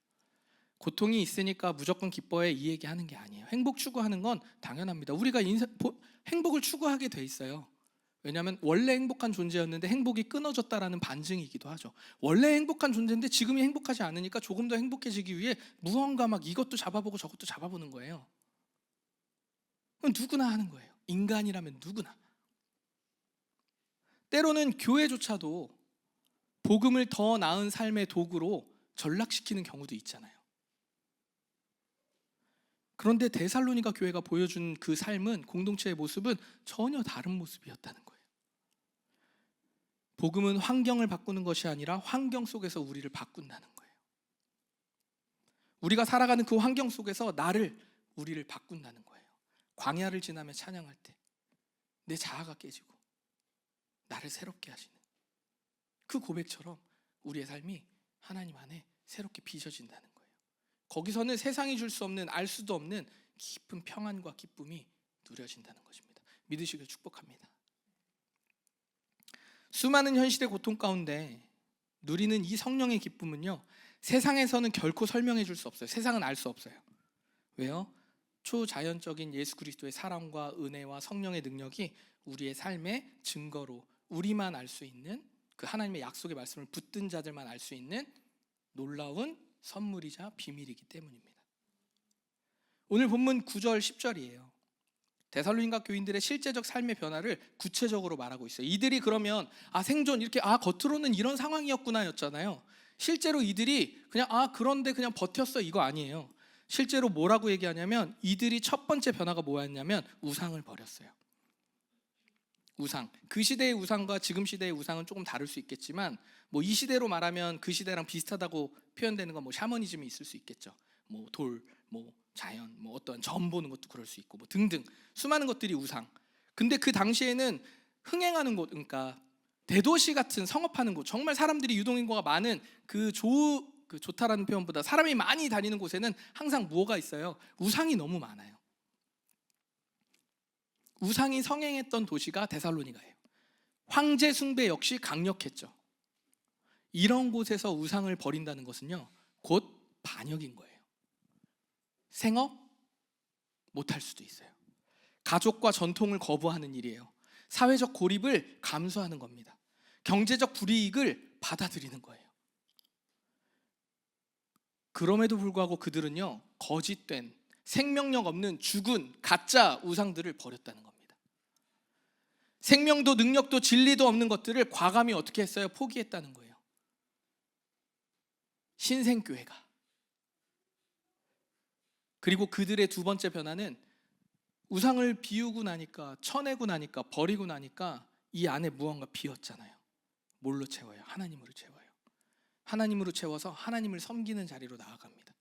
고통이 있으니까 무조건 기뻐해 이 얘기하는 게 아니에요. 행복 추구하는 건 당연합니다. 우리가 행복을 추구하게 돼 있어요. 왜냐하면 원래 행복한 존재였는데 행복이 끊어졌다라는 반증이기도 하죠. 원래 행복한 존재인데 지금이 행복하지 않으니까 조금 더 행복해지기 위해 무언가 막 이것도 잡아보고 저것도 잡아보는 거예요. 그건 누구나 하는 거예요. 인간이라면 누구나. 때로는 교회조차도 복음을 더 나은 삶의 도구로 전락시키는 경우도 있잖아요. 그런데 데살로니가 교회가 보여준 그 삶은, 공동체의 모습은 전혀 다른 모습이었다는 거예요. 복음은 환경을 바꾸는 것이 아니라 환경 속에서 우리를 바꾼다는 거예요. 우리가 살아가는 그 환경 속에서 우리를 바꾼다는 거예요. 광야를 지나며 찬양할 때 내 자아가 깨지고 나를 새롭게 하시는 그 고백처럼 우리의 삶이 하나님 안에 새롭게 빚어진다는 거예요. 거기서는 세상이 줄 수 없는, 알 수도 없는 깊은 평안과 기쁨이 누려진다는 것입니다. 믿으시길 축복합니다. 수많은 현실의 고통 가운데 누리는 이 성령의 기쁨은요, 세상에서는 결코 설명해 줄 수 없어요. 세상은 알 수 없어요. 왜요? 초자연적인 예수 그리스도의 사랑과 은혜와 성령의 능력이 우리의 삶의 증거로 우리만 알 수 있는, 그 하나님의 약속의 말씀을 붙든 자들만 알 수 있는 놀라운 선물이자 비밀이기 때문입니다. 오늘 본문 9절 10절이에요. 데살로니가 교인들의 실제적 삶의 변화를 구체적으로 말하고 있어요. 이들이 그러면 생존 이렇게 겉으로는 이런 상황이었구나 였잖아요. 실제로 이들이 그냥 그런데 그냥 버텼어 이거 아니에요. 실제로 뭐라고 얘기하냐면 이들이 첫 번째 변화가 뭐였냐면 우상을 버렸어요. 우상. 그 시대의 우상과 지금 시대의 우상은 조금 다를 수 있겠지만 이 시대로 말하면 그 시대랑 비슷하다고 표현되는 건 샤머니즘이 있을 수 있겠죠. 돌, 자연, 어떤 점 보는 것도 그럴 수 있고 등등 수많은 것들이 우상. 근데 그 당시에는 흥행하는 곳, 그러니까 대도시 같은 성업하는 곳, 정말 사람들이 유동인구가 많은 그 좋다라는 표현보다 사람이 많이 다니는 곳에는 항상 뭐가 있어요? 우상이 너무 많아요. 우상이 성행했던 도시가 데살로니가예요. 황제 숭배 역시 강력했죠. 이런 곳에서 우상을 버린다는 것은요, 곧 반역인 거예요. 생업 못할 수도 있어요. 가족과 전통을 거부하는 일이에요. 사회적 고립을 감수하는 겁니다. 경제적 불이익을 받아들이는 거예요. 그럼에도 불구하고 그들은요, 거짓된, 생명력 없는 죽은 가짜 우상들을 버렸다는 겁니다. 생명도 능력도 진리도 없는 것들을 과감히 어떻게 했어요? 포기했다는 거예요. 신생교회가. 그리고 그들의 두 번째 변화는 우상을 비우고 나니까, 쳐내고 나니까, 버리고 나니까 이 안에 무언가 비었잖아요. 뭘로 채워요? 하나님으로 채워요. 하나님으로 채워서 하나님을 섬기는 자리로 나아갑니다.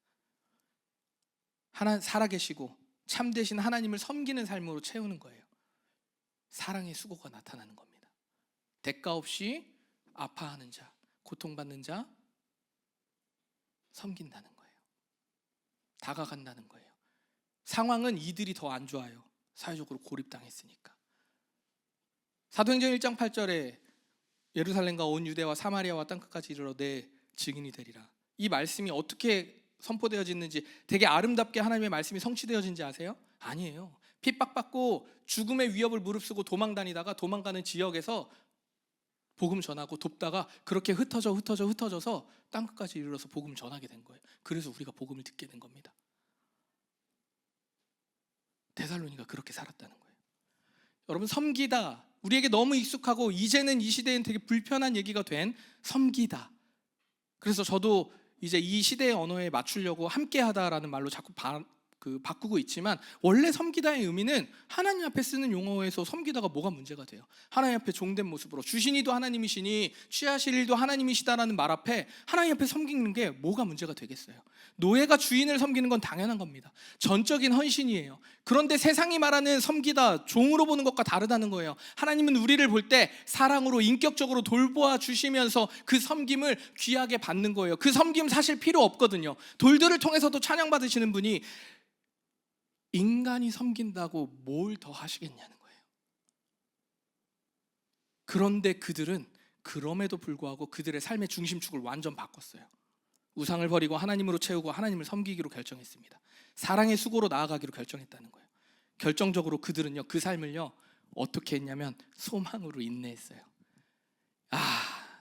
살아계시고 참되신 하나님을 섬기는 삶으로 채우는 거예요. 사랑의 수고가 나타나는 겁니다. 대가 없이 아파하는 자, 고통받는 자 섬긴다는 거예요. 다가간다는 거예요. 상황은 이들이 더 안 좋아요. 사회적으로 고립당했으니까. 사도행전 1장 8절에 예루살렘과 온 유대와 사마리아와 땅끝까지 이르러 내 증인이 되리라. 이 말씀이 어떻게 선포되어지는지, 되게 아름답게 하나님의 말씀이 성취되어진지 아세요? 아니에요. 핍박받고 죽음의 위협을 무릅쓰고 도망다니다가 도망가는 지역에서 복음 전하고 돕다가 그렇게 흩어져서 땅끝까지 이르러서 복음 전하게 된 거예요. 그래서 우리가 복음을 듣게 된 겁니다. 데살로니가 그렇게 살았다는 거예요. 여러분, 섬기다, 우리에게 너무 익숙하고 이제는 이 시대엔 되게 불편한 얘기가 된 섬기다. 그래서 저도 이제 이 시대의 언어에 맞추려고 함께하다라는 말로 자꾸 바꾸고 있지만, 원래 섬기다의 의미는 하나님 앞에 쓰는 용어에서 섬기다가 뭐가 문제가 돼요? 하나님 앞에 종된 모습으로, 주신이도 하나님이시니 취하실 일도 하나님이시다라는 말 앞에 하나님 앞에 섬기는 게 뭐가 문제가 되겠어요? 노예가 주인을 섬기는 건 당연한 겁니다. 전적인 헌신이에요. 그런데 세상이 말하는 섬기다, 종으로 보는 것과 다르다는 거예요. 하나님은 우리를 볼 때 사랑으로 인격적으로 돌보아 주시면서 그 섬김을 귀하게 받는 거예요. 그 섬김 사실 필요 없거든요. 돌들을 통해서도 찬양받으시는 분이 인간이 섬긴다고 뭘 더 하시겠냐는 거예요. 그런데 그들은 그럼에도 불구하고 그들의 삶의 중심축을 완전 바꿨어요. 우상을 버리고 하나님으로 채우고 하나님을 섬기기로 결정했습니다. 사랑의 수고로 나아가기로 결정했다는 거예요. 결정적으로 그들은요, 그 삶을요, 어떻게 했냐면 소망으로 인내했어요.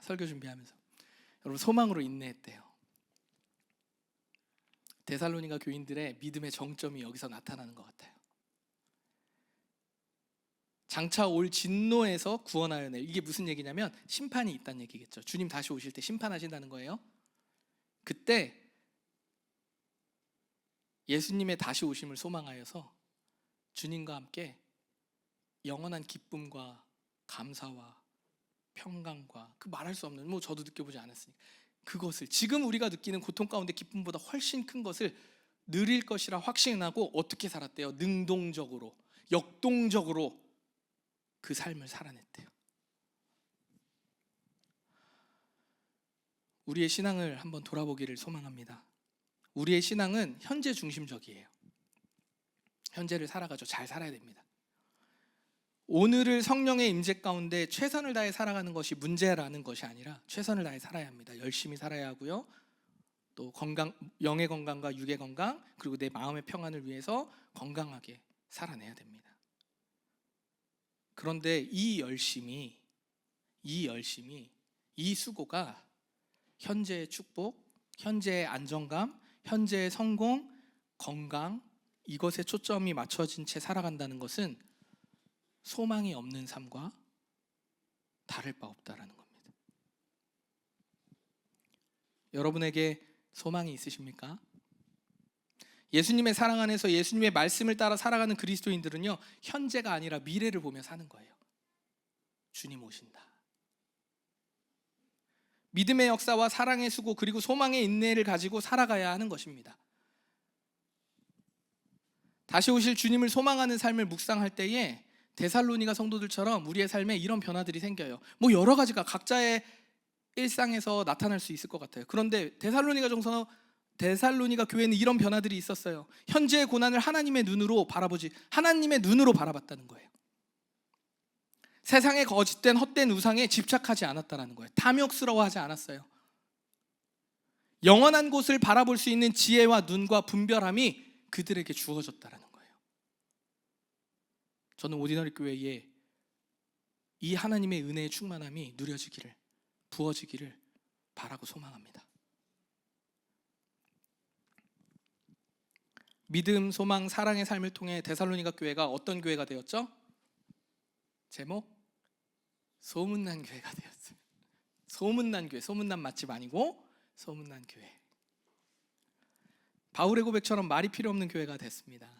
설교 준비하면서 여러분, 소망으로 인내했대요. 데살로니가 교인들의 믿음의 정점이 여기서 나타나는 것 같아요. 장차 올 진노에서 구원하여 낼, 이게 무슨 얘기냐면 심판이 있다는 얘기겠죠. 주님 다시 오실 때 심판하신다는 거예요. 그때 예수님의 다시 오심을 소망하여서 주님과 함께 영원한 기쁨과 감사와 평강과 그 말할 수 없는, 저도 느껴보지 않았으니까 그것을, 지금 우리가 느끼는 고통 가운데 기쁨보다 훨씬 큰 것을 누릴 것이라 확신하고 어떻게 살았대요? 능동적으로, 역동적으로 그 삶을 살아냈대요. 우리의 신앙을 한번 돌아보기를 소망합니다. 우리의 신앙은 현재 중심적이에요. 현재를 살아가죠. 잘 살아야 됩니다. 오늘을 성령의 임재 가운데 최선을 다해 살아가는 것이 문제라는 것이 아니라 최선을 다해 살아야 합니다. 열심히 살아야 하고요. 또 영의 건강과 육의 건강, 그리고 내 마음의 평안을 위해서 건강하게 살아내야 됩니다. 그런데 이 열심이, 이 수고가 현재의 축복, 현재의 안정감, 현재의 성공, 건강, 이것에 초점이 맞춰진 채 살아간다는 것은 소망이 없는 삶과 다를 바 없다라는 겁니다. 여러분에게 소망이 있으십니까? 예수님의 사랑 안에서 예수님의 말씀을 따라 살아가는 그리스도인들은요, 현재가 아니라 미래를 보며 사는 거예요. 주님 오신다. 믿음의 역사와 사랑의 수고, 그리고 소망의 인내를 가지고 살아가야 하는 것입니다. 다시 오실 주님을 소망하는 삶을 묵상할 때에 데살로니가 성도들처럼 우리의 삶에 이런 변화들이 생겨요. 여러 가지가 각자의 일상에서 나타날 수 있을 것 같아요. 그런데 데살로니가 교회는 이런 변화들이 있었어요. 현재의 고난을 하나님의 눈으로 바라봤다는 거예요. 세상의 거짓된 헛된 우상에 집착하지 않았다는 거예요. 탐욕스러워하지 않았어요. 영원한 곳을 바라볼 수 있는 지혜와 눈과 분별함이 그들에게 주어졌다는 거예요. 저는 오디너리 교회에 이 하나님의 은혜의 충만함이 누려지기를, 부어지기를 바라고 소망합니다. 믿음, 소망, 사랑의 삶을 통해 데살로니가 교회가 어떤 교회가 되었죠? 제목? 소문난 교회가 되었어요. 소문난 교회, 소문난 맛집 아니고 소문난 교회. 바울의 고백처럼 말이 필요 없는 교회가 됐습니다.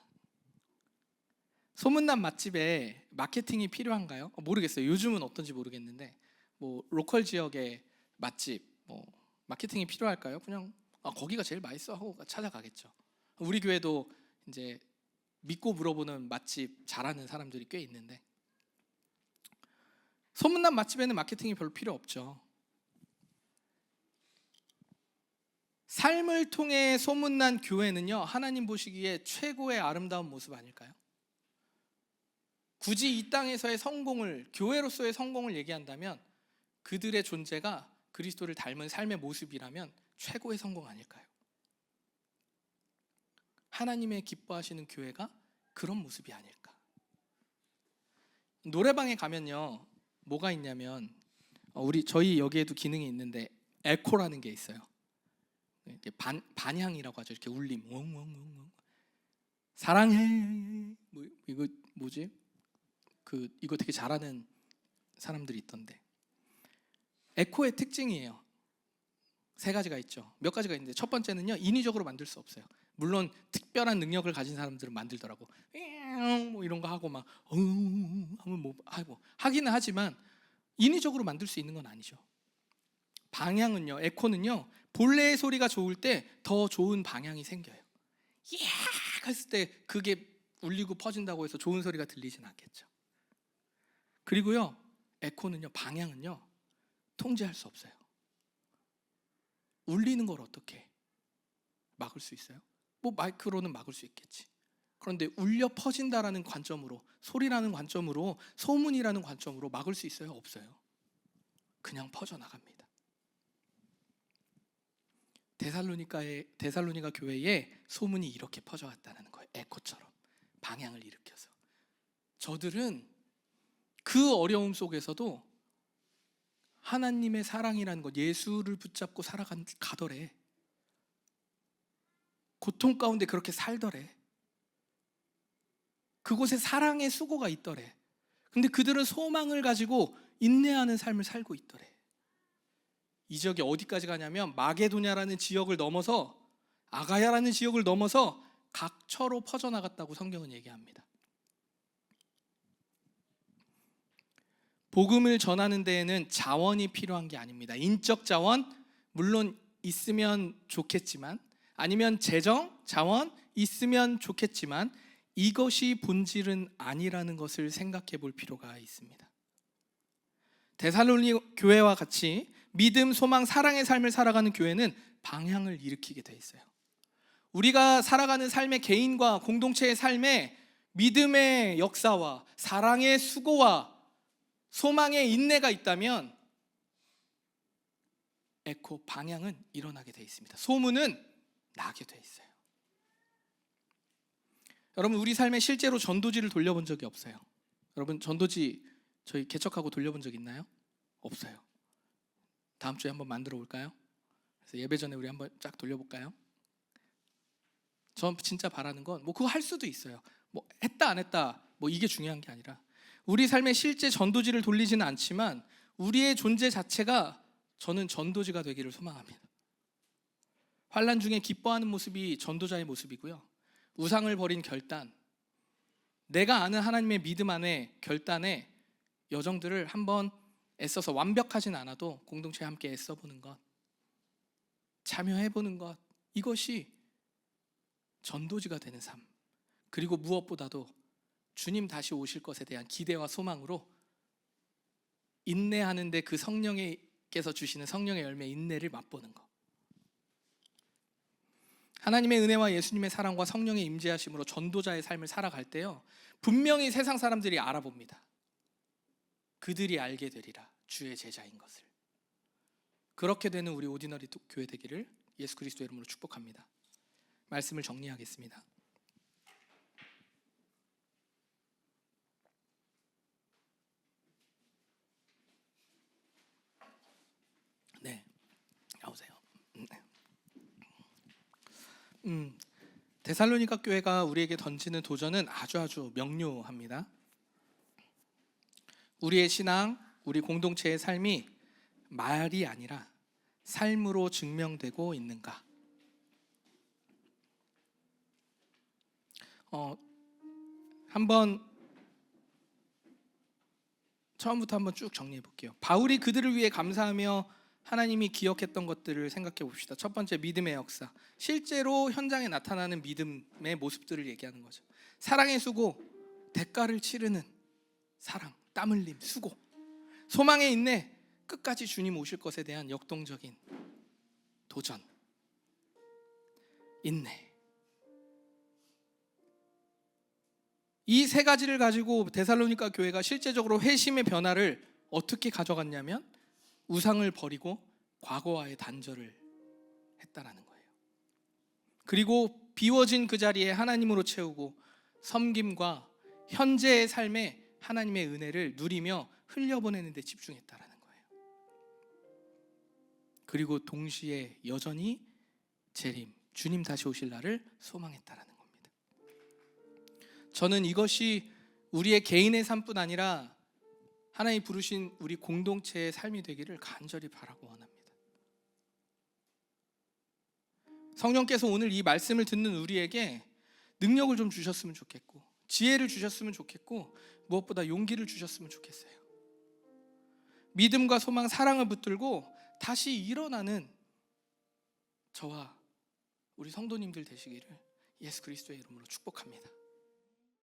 소문난 맛집에 마케팅이 필요한가요? 모르겠어요. 요즘은 어떤지 모르겠는데 로컬 지역의 맛집 마케팅이 필요할까요? 그냥 거기가 제일 맛있어 하고 찾아가겠죠. 우리 교회도 이제 믿고 물어보는 맛집 잘하는 사람들이 꽤 있는데, 소문난 맛집에는 마케팅이 별로 필요 없죠. 삶을 통해 소문난 교회는요, 하나님 보시기에 최고의 아름다운 모습 아닐까요? 굳이 이 땅에서의 성공을, 교회로서의 성공을 얘기한다면 그들의 존재가 그리스도를 닮은 삶의 모습이라면 최고의 성공 아닐까요? 하나님의 기뻐하시는 교회가 그런 모습이 아닐까. 노래방에 가면요, 뭐가 있냐면 저희 여기에도 기능이 있는데 에코라는 게 있어요. 반향이라고 하죠. 이렇게 울림, 웅웅웅웅. 사랑해. 이거 뭐지? 이거 되게 잘하는 사람들이 있던데. 에코의 특징이에요. 3가지가 있죠. 몇 가지가 있는데, 첫 번째는요, 인위적으로 만들 수 없어요. 물론 특별한 능력을 가진 사람들은 만들더라고. 이런 거 하고 막 하면 하기는 하지만 인위적으로 만들 수 있는 건 아니죠. 방향은요, 에코는요, 본래의 소리가 좋을 때 더 좋은 방향이 생겨요. 했을 때 그게 울리고 퍼진다고 해서 좋은 소리가 들리진 않겠죠. 그리고요, 에코는요, 방향은요, 통제할 수 없어요. 울리는 걸 어떻게 막을 수 있어요? 마이크로는 막을 수 있겠지. 그런데 울려 퍼진다라는 관점으로, 소리라는 관점으로, 소문이라는 관점으로 막을 수 있어요? 없어요. 그냥 퍼져나갑니다. 데살로니가 교회에 소문이 이렇게 퍼져왔다는 거예요. 에코처럼 방향을 일으켜서. 저들은 그 어려움 속에서도 하나님의 사랑이라는 것, 예수를 붙잡고 살아가더래. 고통 가운데 그렇게 살더래. 그곳에 사랑의 수고가 있더래. 근데 그들은 소망을 가지고 인내하는 삶을 살고 있더래. 이 지역이 어디까지 가냐면 마게도냐라는 지역을 넘어서, 아가야라는 지역을 넘어서 각처로 퍼져나갔다고 성경은 얘기합니다. 복음을 전하는 데에는 자원이 필요한 게 아닙니다. 인적 자원 물론 있으면 좋겠지만, 아니면 재정 자원 있으면 좋겠지만, 이것이 본질은 아니라는 것을 생각해 볼 필요가 있습니다. 데살로니 교회와 같이 믿음, 소망, 사랑의 삶을 살아가는 교회는 방향을 일으키게 돼 있어요. 우리가 살아가는 삶의, 개인과 공동체의 삶에 믿음의 역사와 사랑의 수고와 소망의 인내가 있다면 에코 방향은 일어나게 돼 있습니다. 소문은 나게 돼 있어요. 여러분, 우리 삶에 실제로 전도지를 돌려본 적이 없어요. 여러분, 전도지 저희 개척하고 돌려본 적 있나요? 없어요. 다음 주에 한번 만들어 볼까요? 그래서 예배 전에 우리 한번 쫙 돌려볼까요? 전 진짜 바라는 건 뭐 그거 할 수도 있어요. 뭐 했다 안 했다 뭐 이게 중요한 게 아니라, 우리 삶에 실제 전도지를 돌리지는 않지만 우리의 존재 자체가 저는 전도지가 되기를 소망합니다. 환난 중에 기뻐하는 모습이 전도자의 모습이고요. 우상을 버린 결단, 내가 아는 하나님의 믿음 안에 결단의 여정들을 한번 애써서, 완벽하진 않아도 공동체에 함께 애써보는 것, 참여해보는 것, 이것이 전도지가 되는 삶, 그리고 무엇보다도 주님 다시 오실 것에 대한 기대와 소망으로 인내하는데 그 성령께서 주시는 성령의 열매, 인내를 맛보는 것. 하나님의 은혜와 예수님의 사랑과 성령의 임재하심으로 전도자의 삶을 살아갈 때요, 분명히 세상 사람들이 알아봅니다. 그들이 알게 되리라 주의 제자인 것을. 그렇게 되는 우리 오디너리 교회 되기를 예수 그리스도 이름으로 축복합니다. 말씀을 정리하겠습니다. 네, 나오세요. 데살로니가 교회가 우리에게 던지는 도전은 아주 명료합니다. 우리의 신앙, 우리 공동체의 삶이 말이 아니라 삶으로 증명되고 있는가? 한번 처음부터 한번 쭉 정리해 볼게요. 바울이 그들을 위해 감사하며 하나님이 기억했던 것들을 생각해 봅시다. 첫 번째, 믿음의 역사. 실제로 현장에 나타나는 믿음의 모습들을 얘기하는 거죠. 사랑의 수고, 대가를 치르는 사랑, 땀 흘림, 수고. 소망의 인내, 끝까지 주님 오실 것에 대한 역동적인 도전, 인내. 이 세 가지를 가지고 데살로니가 교회가 실제적으로 회심의 변화를 어떻게 가져갔냐면, 우상을 버리고 과거와의 단절을 했다라는 거예요. 그리고 비워진 그 자리에 하나님으로 채우고 섬김과 현재의 삶에 하나님의 은혜를 누리며 흘려보내는 데 집중했다라는 거예요. 그리고 동시에 여전히 재림, 주님 다시 오실 날을 소망했다라는 겁니다. 저는 이것이 우리의 개인의 삶뿐 아니라 하나님이 부르신 우리 공동체의 삶이 되기를 간절히 바라고 원합니다. 성령께서 오늘 이 말씀을 듣는 우리에게 능력을 좀 주셨으면 좋겠고, 지혜를 주셨으면 좋겠고, 무엇보다 용기를 주셨으면 좋겠어요. 믿음과 소망, 사랑을 붙들고 다시 일어나는 저와 우리 성도님들 되시기를 예수 그리스도의 이름으로 축복합니다.